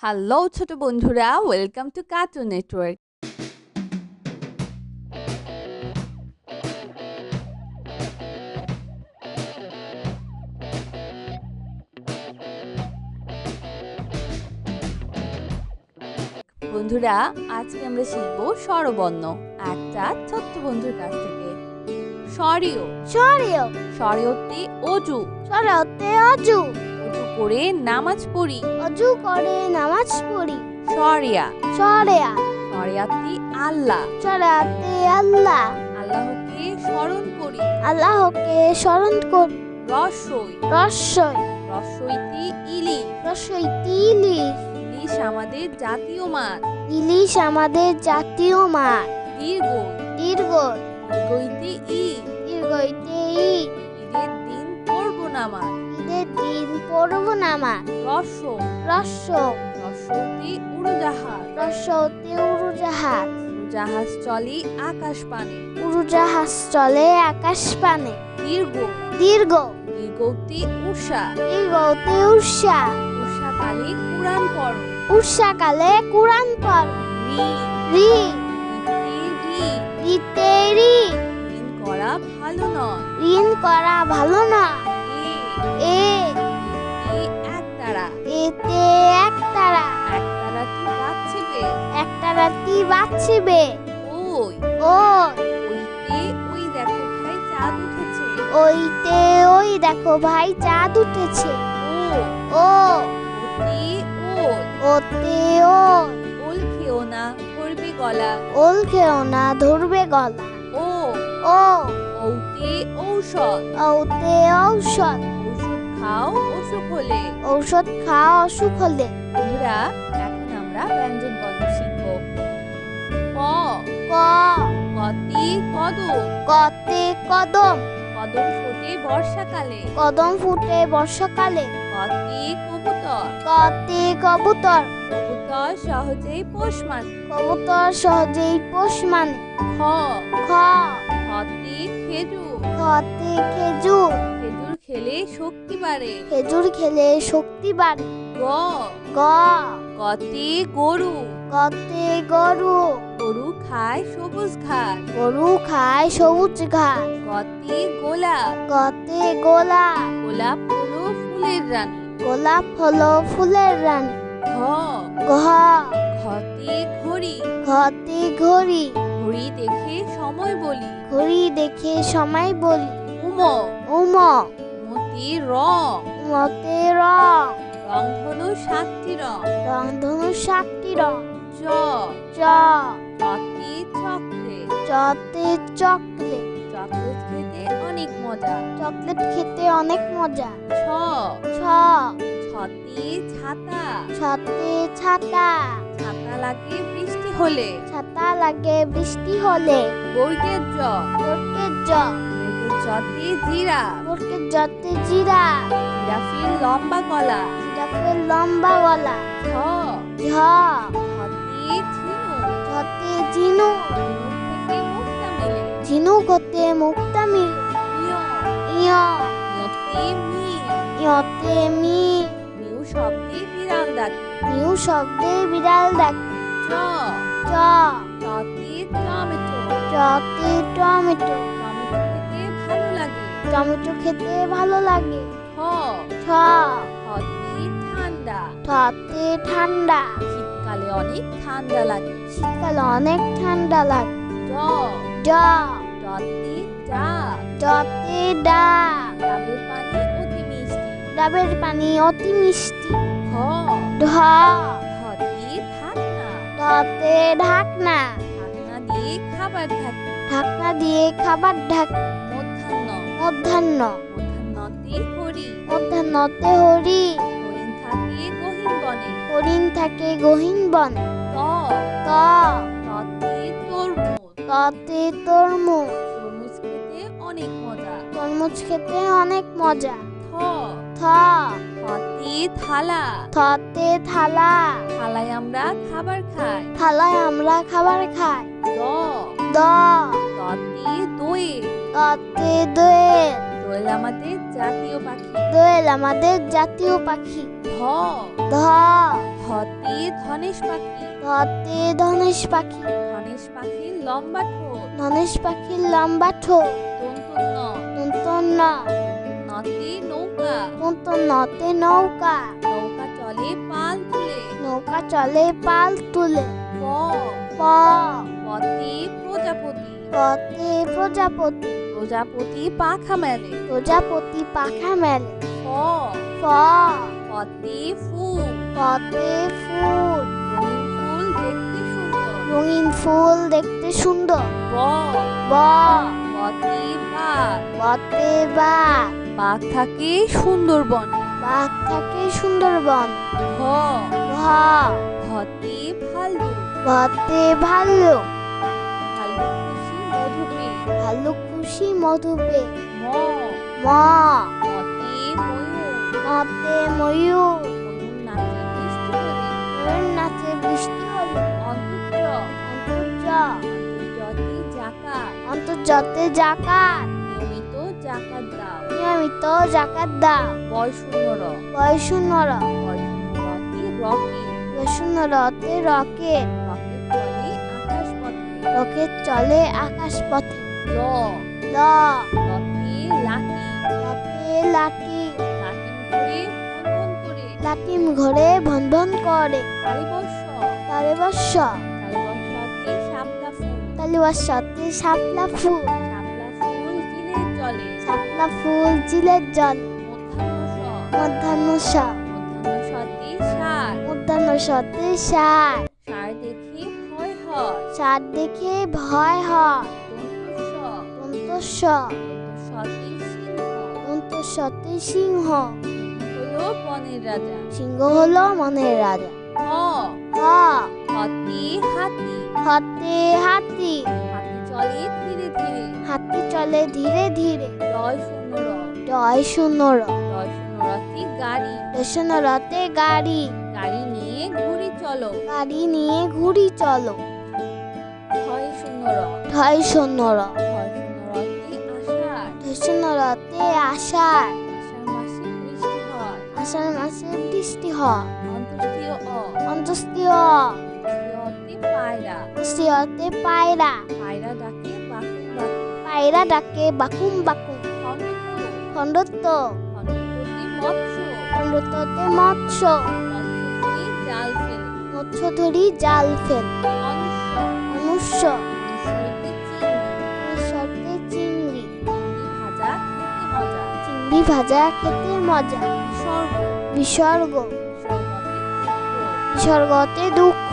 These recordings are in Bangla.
হ্যালো ছোট বন্ধুরা, ওয়েলকাম টু কার্টুন নেটওয়ার্ক। বন্ধুরা, আজকে আমরা শিখব স্বরবর্ণ একটা ছোট্ট বন্ধুর কাছ থেকে। স্বরীয় স্বরীয় স্বরীয়তে অজু স্বরতে অজু অজু করে নামাজ পড়ি। অজু করে নামাজ পড়ি। স্বরিয়া স্বরেয়া স্বরিয়াতে আল্লাহ স্বরাতে আল্লাহ আল্লাহকে স্মরণ করি। আল্লাহকে স্মরণ করি। রসই রস্যই রসইতে ইলিশ রস্যই ইলিশ ইলিশ আমাদের জাতীয় মাছ। ইলিশ আমাদের জাতীয় মাছ। দীর্ঘ দীর্ঘ দীর্ঘইতে ঈদ দীর্ঘইতে ঈদ ঈদের দিন পড়ব নামাজ। ঈদের দিন পড়ব নামাজ। রস রস্য রসতে উড়োজাহাজ রস্যতে উড়োজাহাজ জাহাজ চলে আকাশ পানে। উড়োজাহাজ চলে আকাশ পানে। দীর্ঘ দীর্ঘ দীর্ঘতে উষা দীর্ঘতে উষা উষাকালে কুরআন পড়ো। উষাকালে কুরআন পড়। ঋণ রি ঋতে রিতে রি ঋণ করা ভালো নয়। ঋণ করা ভালো না। এ এ এতে একতারা এতে একতারা একতারাটি বাঁচিবে। একটা রাতি বাঁচিবে। ওই ও ওইতে ওই দেখো ভাই চাঁদ উঠেছে। ওইতে ওই দেখো ভাই চাঁদ উঠেছে। ও ও ওতে ওল ওতে ও ওল খেও না ধরবে গলা। ওল খেও না ধরবে গলা। ও ও ওতে ঔষধ ওতে ঔষধ ওষুধ খাও অসুখ হলে। ঔষধ খাওয়া অসুখ হলে। বন্ধুরা, এখন আমরা ব্যঞ্জন বর্ণ শিখব। ক ক কতে কদম কতে কদম কদম ফোটে বর্ষাকালে। কদম ফুটে বর্ষাকালে। কতে কবুতর কতে কবুতর কবুতর সহজেই পোষ মানে। কবুতর সহজেই পোষ মানে। খ খ খতে খেজুর খতে খেজুর খেজুর খেলে শক্তি বাড়ে। খেজুর খেলে শক্তি বাড়ে। গ গ গতে গরু কতে গরু গরু খায় সবুজ ঘাস। গরু খায় সবুজ ঘাস। গতে গোলাপ কতে গোলাপ গোলাপ হলো ফুলের রানী। গোলাপ হলো ফুলের রানী। ঘ ঘ ঘতে ঘড়ি ঘতে ঘড়ি ঘড়ি দেখে সময় বলি। ঘড়ি দেখে সময় বলি। উম উম মতি রং মতে রং রংধনু 7টি রং। রংধনু 7টি রং। চ চ চতে চকলেট চতে চকলেট চকলেট খেতে অনেক মজা। চকলেট খেতে অনেক মজা। ছ ছ ছতে ছাতা ছতে ছাতা ছাতা লাগে বৃষ্টি হলে। ছাতা লাগে বৃষ্টি হলে। বর্গের জ বর্গের জ বর্গের জতে জিরা বর্গের জতে জিরা জিরাফির লম্বা গলা। জিরাফের লম্বা গলা। ঝ ঝ ঝতে ঝিনু ঝতে ঝিনু থেকে মুক্তা মেলে। ঝিনুক হতে মুক্তা মিলে। ইয় ইয় ইয়তে মিল ইয়তে মি মিউ শব্দে বিড়াল ডাকে। নিউ শব্দে বিড়াল ডাকে। চ চ চতে টমেটো চতে টমেটো টমেটো খেতে ভালো লাগে। টমেটো খেতে ভালো লাগে। ঠ ঠ ঠতে ঠান্ডা ঠতে ঠান্ডা শীতকালে অনেক ঠান্ডা লাগে। শীতকালে অনেক ঠান্ডা লাগে। ড ড ডতে ডাব ডতে ডাব ডাবের পানি অতি মিষ্টি। ডাবের পানি অতি মিষ্টি। ঢ ঢ ঢতে ঢাকনা ঢতে ঢাকনা ঢাকনা দিয়ে খাবার থাকে। ঢাকনা দিয়ে খাবার ঢাকে। মধ্যাহ্ন মধ্যাহ্ন মধ্যাহ্নতে হরি মধ্যাহ্নতে হরি হরিণ থাকে গহীন বনে। হরিণ থাকে গহীন বন। ত ত ততে তরমুজ ততে তরমুজ তরমুজ খেতে অনেক মজা। তরমুজ খেতে অনেক মজা। থ থ থতে থালা থতে থালা থালায় আমরা খাবার খাই। থালায় আমরা খাবার খাই। দ দ দতে দোয়েল ততে দোয়েল দোয়েল আমাদের জাতীয় পাখি। দোয়েল আমাদের জাতীয় পাখি। ধ ধ ধতে ধনেশ পাখি। ধতে ধনেশ পাখি। ধনেশ পাখির লম্বা ঠোঁট। ধনেশ পাখির লম্বা ঠোঁট। টুনটুন ন। টুনটুন ন। নতে নৌকা। টুনটুন নতে নৌকা। নৌকা চলে পাল তুলে। নৌকা চলে পাল তুলে। প। প। পতে প্রজাপতি। পতে প্রজাপতি। প্রজাপতি পাখা মেলে। প্রজাপতি পাখা মেলে। ফ। ফ। ফতে ফুল। পতে ফুল। রঙিন ফুল দেখতে সুন্দর। রঙিন ফুল দেখতে সুন্দর। ব। ব। বতে বাঘ। বতে বাঘ। বাঘ থাকে সুন্দরবনে। বাঘ থাকে সুন্দরবন। ভ। ভ। ভতে ভাল্লুক। ভতে ভাল্লুক। ভাল্লুক খুশি মধু পেয়ে। ভাল্লুক খুশি মধু পেয়ে। ম। ম। মতে ময়ূর। মতে ময়ূর। ময়ূর নাচে বৃষ্টি হলে। ময়ূর নাচে বৃষ্টি হলে। অন্তর্য। অন্তর্য। অন্তর্জতে জাকাত। অন্তর্জতে জাকাত। নিয়মিত জাকাত দাও। নিয়মিত জাকাত দাও। বয়শূন্য র। বয়শূন্য র। বয়শূন্য রতে রকেট। বয়শূন্য রতে রকেট। রকেট চলে আকাশ পথে। রকেট চলে আকাশ পথে। ল। ল। লতে লাঠি। লতে লাঠি। লাঠিম ঘুরে ভন ভন করে। লাঠি ঘরে ভন ভন করে। তালিবর্ষ। তালিবর্ষ। তালিবর্ষতে শাপলা ফুল। তালিবর্ষতে শাপলা ফুল। শাপলা ফুল জিলে চলে। শাপলা ফুল জিলের জল। মধ্যাহ্ন স। মধ্যাহ্ন স। মধ্যাহ্ন সতে ষাঁড়। মধ্যাহ্ন সতে ষাঁড়। ষাঁড় দেখে ভয় হয়। ষাঁড় দেখে ভয় হয়। দন্ত স। দন্ত স। সতে সিংহ। দন্ত সতে সিংহ। হলো বনের রাজা। সিংহ হলো মনের রাজা। হ। হ। হতে হাতি। হতে হাতি। হাতি চলে ধীরে ধীরে। হাতি চলে ধীরে ধীরে। রয় শূন্য র। ডয় শূন্য র। রয় শূন্য রতে গাড়ি। রসন রতে গাড়ি। গাড়ি নিয়ে ঘুরি চলো। গাড়ি নিয়ে ঘুড়ি চলো। ছয় শূন্য র। ঢয় শূন্য র। ছয় শূন্য রতে আষাঢ়। ঢসন রতে আষাঢ়। আষাঢ় মাসে বৃষ্টি হয়। আষাঢ় মাসে বৃষ্টি হয়। অন্তস্তীয় অ। অন্তস্তীয়। অতে পায়রা। অন্তস্তীয়তে পায়রা। পায়রা ডাকে বাকুম বাকুম। পায়রা ডাকে বাকুম বাকুম। খণ্ডত্ব। খণ্ডত্ব। খণ্ডত্বতে মৎস্য। খণ্ডত্বতে মৎস্য। মৎস্য ধরে জাল ফেলে। মৎস্য ধরি জাল ফেল। অনুষ্য। মনুষ্য। মনুষ্যতে চিংড়ি। মনুষ্যতে চিংড়ি। চিংড়ি ভাজা খেতে মজা। চিংড়ি ভাজা খেতে মজা। বিসর্গ। বিসর্গ। বিসর্গতে দুঃখ। বিসর্গতে দুঃখ।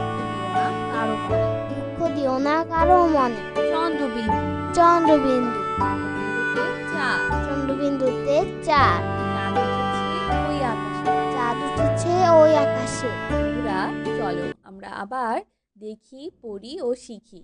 দুঃখ দিও না কারো মনে। দুঃখ দিও না কারো মনে। চন্দ্রবিন্দু। চন্দ্রবিন্দু। চন্দ্রবিন্দুতে চাঁদ। চন্দ্রবিন্দুতে চাঁদ। চাঁদ উঠেছে ওই আকাশে। চাঁদ উঠেছে ওই আকাশে। বন্ধুরা চলো আমরা আবার দেখি পড়ি ও শিখি।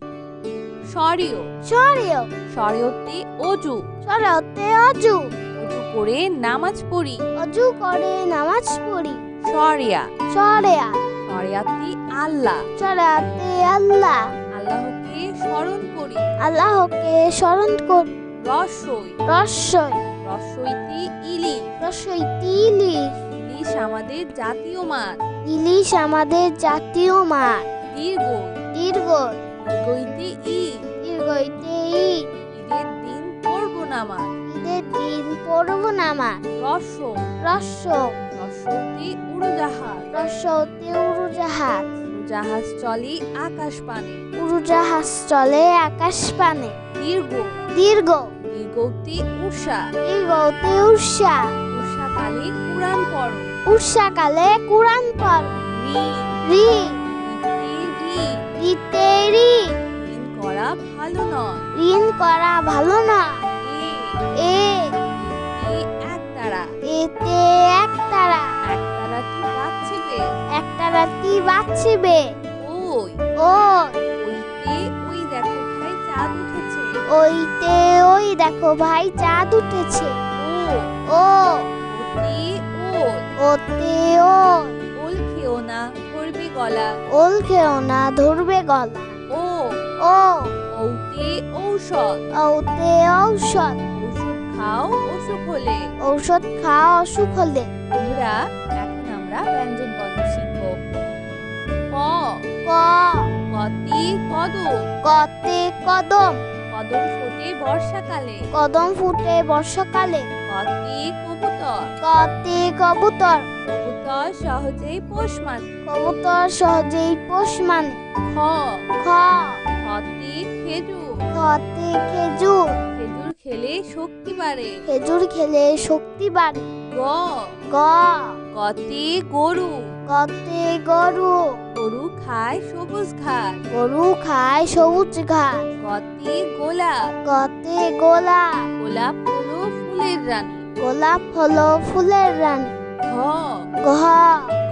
স্বরীয়। সরেও। স্বরীয়তে অজু। সরেওতে অজু। অজু করে নামাজ পড়ি। অজু করে নামাজ পড়ি। সরিয়া। সরেয়া। সরিয়াতে আল্লাহ। সরেয়াতে আল্লাহ। আল্লাহকে স্মরণ করি। আল্লাহকে স্মরণ করি। রসই। রস্যই। রসইতে ইলিশ। রস্যইতে ইলিশ। ইলিশ আমাদের জাতীয় মাছ। ইলিশ আমাদের জাতীয় মাছ। দীর্ঘ। দীর্ঘ। দীর্ঘইতে ঈদ। দীর্ঘইতে ঈদ। ঈদের দিন পড়ব নামাজ। ঈদের দিন পড়ব নামাজ। রস্য। রস্য। রস্যতে উড়োজাহাজ। রস্যতে উড়োজাহাজ। উড়োজাহাজ চলে আকাশ পানে। উড়োজাহাজ চলে আকাশ পানে। দীর্ঘ। দীর্ঘ। দীর্ঘতে উষা। দীর্ঘতে উষা। উষাকালে কুরআন পড়ো। উষাকালে কুরআন পড়। ঋ। রি। ঋতে ঋ। রিতে রি। ঋণ করা ভালো নয়। ঋণ করা ভালো না। এ। এ। এতে একতারা। এতে একতারা। একতারাটি বাজছিবে। একতারাটি বাজছিবে। ওই। ওই। ওইতে ওই দেখো ভাই চাঁদ উঠেছে। ওইতে ওই দেখো ভাই চাঁদ উঠেছে। ও। ও। ওতে ওল। ওতে ওল। ওল খেও না ধরবে গলা। ওল খেও না ধরবে গলা। ও। ও। ঔতে ঔষধ। ওতে ঔষধ। ওষুধ খাও অসুখ হলে। ঔষধ খাও অসুখ হলে। বন্ধুরা এখন আমরা ব্যঞ্জন বর্ণ শিখব। কদম। কতে কদম। কদম ফোটে বর্ষাকালে। কদম ফুটে বর্ষাকালে। কতে কবুতর। কতে কবুতর। কবুতর সহজেই পোষ মানে। কবুতর সহজেই পোষ মানে। খ। খ। খতে খেজুর। খতে খেজুর। খেজুর খেলে শক্তি বাড়ে। খেজুর খেলে শক্তি বাড়ে। গ। গ। গতে গরু। গতে গরু। গরু খায় সবুজ ঘাস। গরু খায় সবুজ ঘাস। গতে গোলাপ। গতে গোলাপ। গোলাপ হলো ফুলের রানী। গোলাপ হলো ফুলের রানী। ঘ। ঘ।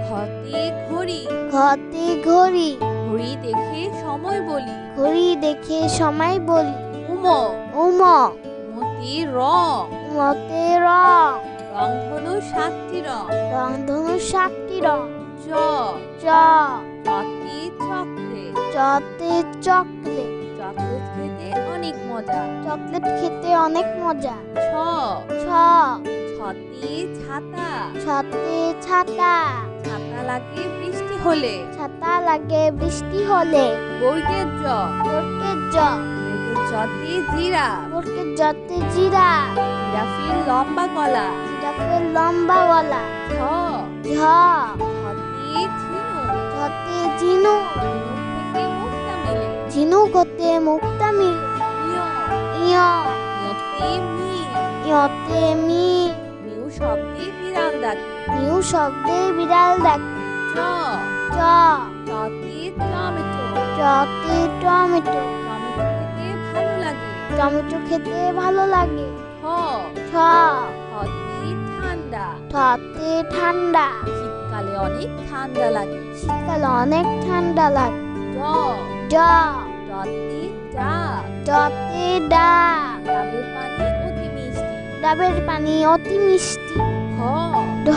ঘতে ঘড়ি। ঘতে ঘড়ি। ঘড়ি দেখে সময় বলি। ঘড়ি দেখে সময় বলি। উম। উম। মতি রং। মতে রং। রং হলো 7টি রং। রংধনু 7টি রং। চ। চ। চতে চকলেট। চতে চকলেট। চকলেট খেতে অনেক মজা। চকলেট খেতে অনেক মজা। ছ। ছ। ছতে ছাতা। ছতে ছাতা। ছাতা লাগে বৃষ্টি হলে। ছাতা লাগে বৃষ্টি হলে। বর্গের জ। বর্গের জ। বর্গের জতে জিরাফ। বর্গের জতে জিরাফ। জিরাফের লম্বা গলা। জিরাফের লম্বা গলা। ঝ। ঝ। ঝতে ঝিনুক। ঝতে ঝিনুক। ঝিনুক থেকে মুক্তা মেলে। ঝিনুক হতে মুক্তা মিলে। ইয়। ইয়। ইয়তে মিল। ইয়তে মিল। মিউ শব্দে বিড়াল ডাকে। নিউ শব্দে বিড়াল ডাকে। চ। চ। চতে টমেটো। চতে টমেটো। টমেটো খেতে ভালো লাগে। টমেটো খেতে ভালো লাগে। ঠ। ছ। ঠতে ঠান্ডা। ঠতে ঠান্ডা। শীতকালে অনেক ঠান্ডা লাগে। শীতকালে অনেক ঠান্ডা লাগে। ড। ড। ডতে ডাব। ডতে ডাব। ডাবের পানি অতি মিষ্টি। ডাবের পানি অতি মিষ্টি। ঢ। ঢ।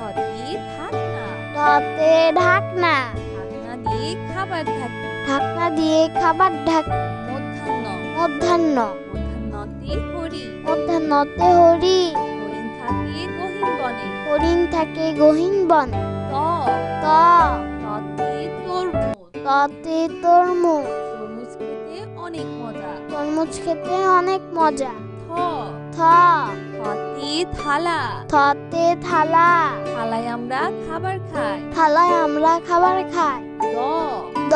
ঢতে ঢাকনা। ঢতে ঢাকনা। ঢাকনা দিয়ে খাবার ঢাকে। ঢাকনা দিয়ে খাবার ঢাকে। মধ্যাহ্ন। মধ্যাহ্ন। মধ্যাহ্নতে হরি। মধ্যাহ্নতে হরি। হরিণ থাকে গহীন বনে। হরিণ থাকে গহীন বন। ত। ত। ততে তরমুজ। ততে তরমুজ। তরমুজ খেতে অনেক মজা। তরমুজ খেতে অনেক মজা। থ। থ। থতে থালা। থতে থালা। থালায় আমরা খাবার খাই। থালায় আমরা খাবার খাই। দ। দ।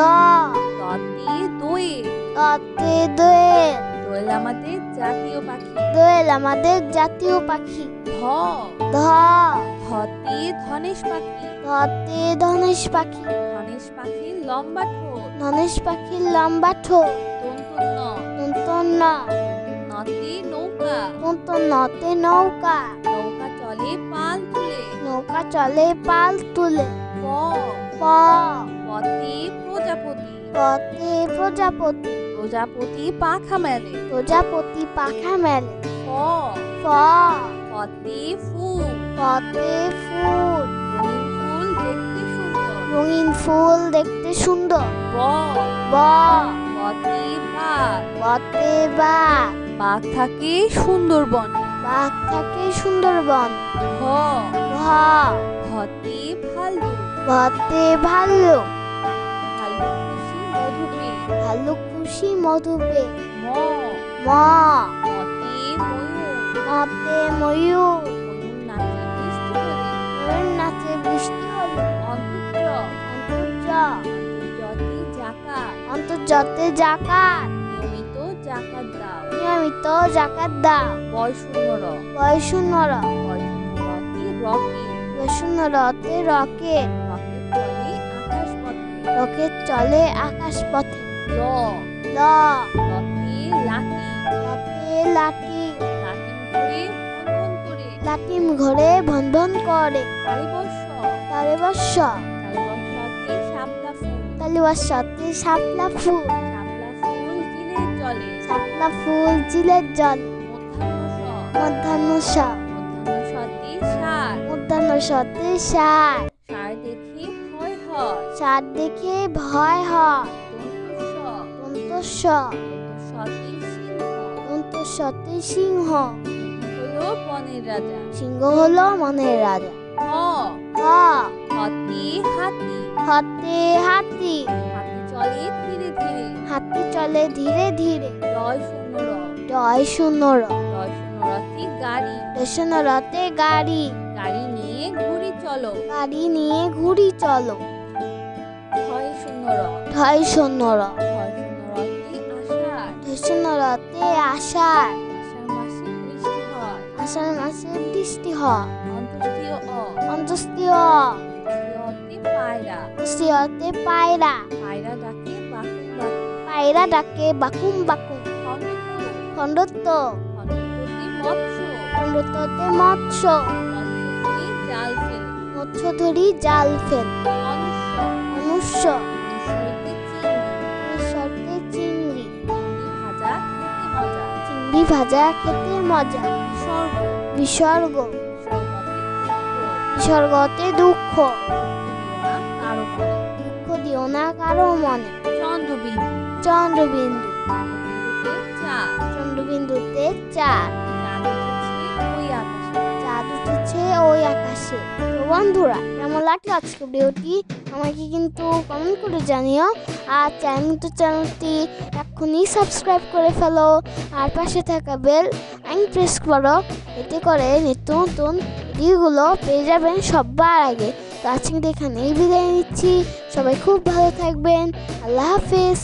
দতে দোয়েল। দতে দোয়েল। দোয়েল আমাদের জাতীয় পাখি। দোয়েল আমাদের জাতীয় পাখি। ধ। ধ। ধতে ধনেশ পাখি। ধতে ধনেশ পাখি। ধনেশ পাখির লম্বা ঠোঁট। ধনেশ পাখির লম্বা ঠোঁট। তন্তন্য। তন্তন্য। নতে নৌকা। তন্তন্যতে নৌকা। নৌকা চলে পাল তুলে। নৌকা চলে পাল তুলে। প। প। পতে প্রজাপতি। পতে প্রজাপতি। প্রজাপতি পাখা মেলে। প্রজাপতি পাখা মেলে। ফ। ফ। ফতে ফুল। পতে ফুল। রঙিন ফুল দেখতে সুন্দর। রঙিন ফুল দেখতে সুন্দর। ব। ব। বতে বাঘ। বতে বাঘ। বাঘ থাকে সুন্দরবনে। বাঘ থাকে সুন্দরবন। ভ। ভ। ভতে ভাল্লুক। ভতে ভাল্লুক। ভাল্লুক খুশি মধু পেয়ে। ভাল্লুক খুশি মধু পেয়ে। ম। ম। মতে ময়ূর। মতে ময়ূর। ময়ূর নাচে বৃষ্টি হলে। ময়ূর নাচে বৃষ্টি হলে। অন্তর্য। অন্তর্য। অন্তর্যতে জাকাত। অন্তর্জতে জাকাত। নিয়মিত জাকাত দাও। নিয়মিত জাকাত দাও। বয়শূন্য র। বয়শূন্য র। বয়শূন্য রতে রকেট। বয়শূন্য রতে রকেট। রকেট চলে আকাশ পথে। রকেট চলে আকাশ পথে। ল। ল। লতে লাঠি। লতে লাঠি। লাঠিম ঘুরে ভন ভন করে। লাটিম ঘরে ভন ভন করে। তালিবর্ষ। তালিবর্ষ। তালিবর্ষতে শাপলা ফুল। তালিবর্ষতে শাপলা ফুল। শাপলা ফুল চিলের জলে। শাপলা ফুল জিলের জল। মধ্যাহ্ন স। মধ্যাহ্ন স। মধ্যাহ্ন সতে ষাঁড়। মধ্যাহ্ন সতে ষাঁড়। ষাঁড় দেখে ভয় হয়। ষাঁড় দেখে ভয় হয়। দন্তস্ব। দন্তস্ব। দন্তস্বতে সিংহ। দন্তস্বতে সিংহ। হলো বনের রাজা। সিংহ হলো মনের রাজা। হ। হ। হতে হাতি। হতে হাতি। হাতি চলে ধীরে ধীরে। হাতি চলে ধীরে ধীরে। রয় শূন্য র। রয় শূন্য র। রয় শূন্য রতে গাড়ি। রয় শূন্য রতে গাড়ি। গাড়ি নিয়ে ঘুরি চলো। গাড়ি নিয়ে ঘুরি চলো। ঢয় শূন্য র। ঢয় শূন্য র। ঢয় শূন্য রতে আষাঢ়। ঢয় শূন্য রতে আষাঢ়। আষাঢ় মাসে বৃষ্টি হয়। আষাঢ় মাসে বৃষ্টি হয়। অন্ত্যেষ্টিয় অ। অন্ত্যেষ্টিয় অ। অতে পায়রা। অস্তিয়তে পায়রা। পায়রা ডাকে বাকুম বাকুম। পায়রা ডাকে বাকুম বাকুম। খণ্ডত্ব। খণ্ডত্ব। খণ্ডত্বতে মৎস্য। খণ্ডত্বতে মৎস্য। মৎস্যধরি জাল ফেলে। মৎস্য ধরি জাল ফেল। অনুষ্য। মনুষ্য। অনুষ্যতে চিংড়ি। সরতে চিংড়ি। চিংড়ি ভাজা খেতে মজা। চিংড়ি ভাজা খেতে মজা। বিসর্গ। বিসর্গ। বিসর্গতে দুঃখ। বিসর্গতে দুঃখ। দুঃখ দিও না কারো মনে। দুঃখ দিও না কারো মনে। চন্দ্রবিন্দু। চন্দ্রবিন্দু। চন্দ্রবিন্দুতে চাঁদ। চন্দ্রবিন্দুতে চাঁদ। চাঁদ উঠেছে ওই আকাশে। চাঁদ উঠেছে ওই আকাশে। তো বন্ধুরা, কেমন লাগলো আজকে ভিডিওটি আমাকে কিন্তু কমেন্ট করে জানিও। আর চ্যানেলটি এখনই সাবস্ক্রাইব করে ফেলো। আর পাশে থাকা বেল আইকন প্রেস করো, এতে করে নিত্য নতুন ভিডিওগুলো পেয়ে যাবেন সবার আগে। তো আজকে এখানেই বিদায় নিচ্ছি। সবাই খুব ভালো থাকবেন। আল্লাহ হাফেজ।